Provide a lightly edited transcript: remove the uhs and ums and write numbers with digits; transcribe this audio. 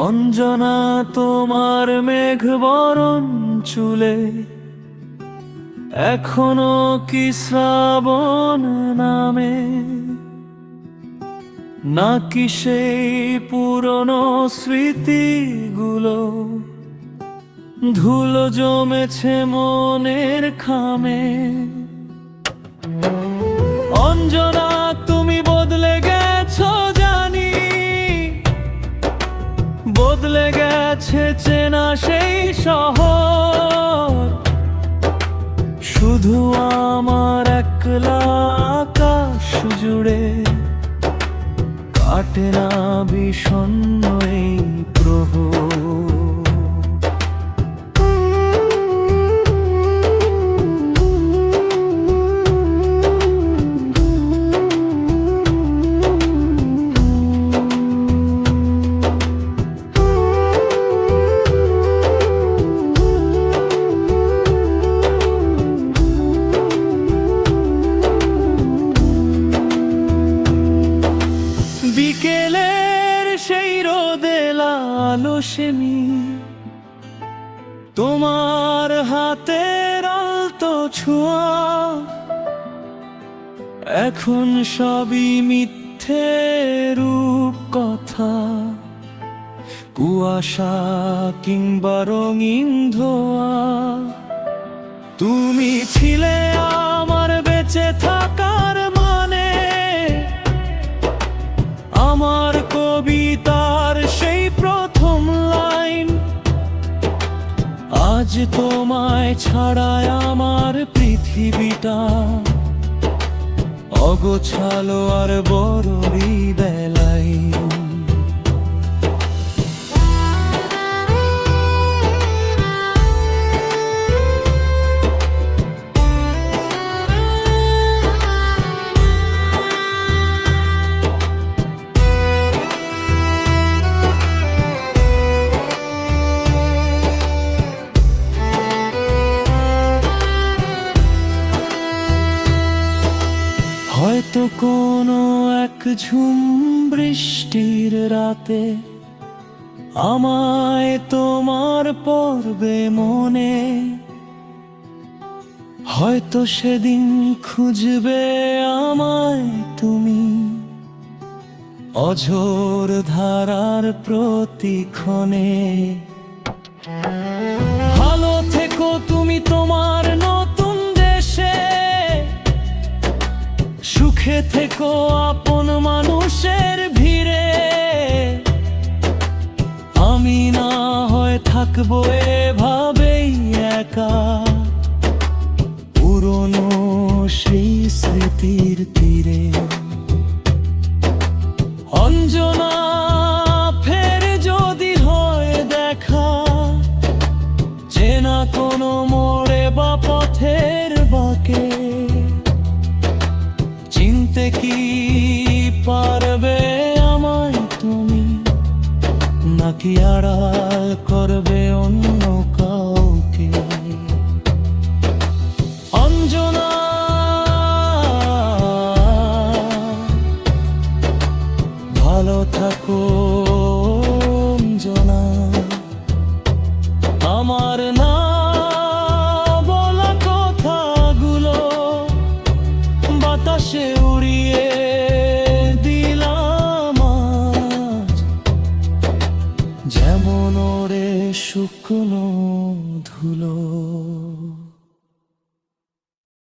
অঞ্জনা তোমার মেঘ বরণ চুলে এখনো কি শ্রাবণ নামে, নাকি সেই পুরনো স্মৃতিগুলো ধুলো জমেছে মনের খামে। অঞ্জনা তুমি বদলে গেছো জানি, বদলে গেছে চেনা সেই শহর। শুধু আমার একলা আকাশ জুড়ে কাটে না বিষণ্ণ এই প্রহর। বিকেলের সেই রোদে লালো সেমি, তোমার হাতের আলতো ছোঁয়া, এখন সবই মিথ্যে রূপ কথা। কুয়াশা কিংবা রঙিন ধোয়া, তুমি ছিলে আমার বেঁচে থাকার মানে, আমার কবিতার সেই প্রথম লাইন। আজ তোমায় ছাড়ায় আমার পৃথিবীটা অগোছালো আর বড়ই বেলায়। হয়তো কোনো এক ঝুম বৃষ্টির রাতে আমায় তোমার পড়বে মনে। হয়তো সেদিন খুঁজবে আমায় তুমি অঝোর ধারার প্রতিক্ষণে। ভালো থেকো তুমি তোমার নতুন দেশে, সুখে থেকো আপন মানুষের ভিড়ে। আমি না হয় থাকবো এভাবেই একা, পুরনো সেই স্মৃতির তীরে। অঞ্জনা ফের যদি হয় দেখা, চেনা কোনো মোড়ে বা পথের বাঁকে, চিনতে কি পারবে আমায় তুমি, নাকি আড়াল করবে অন্য কাউকে? অঞ্জনা ভালো থাকো অঞ্জনা, আমার না বলা কথাগুলো বাতাসে উড়িয়ে দিলাম আজ, যেমন ওরে শুকনো ধুলো।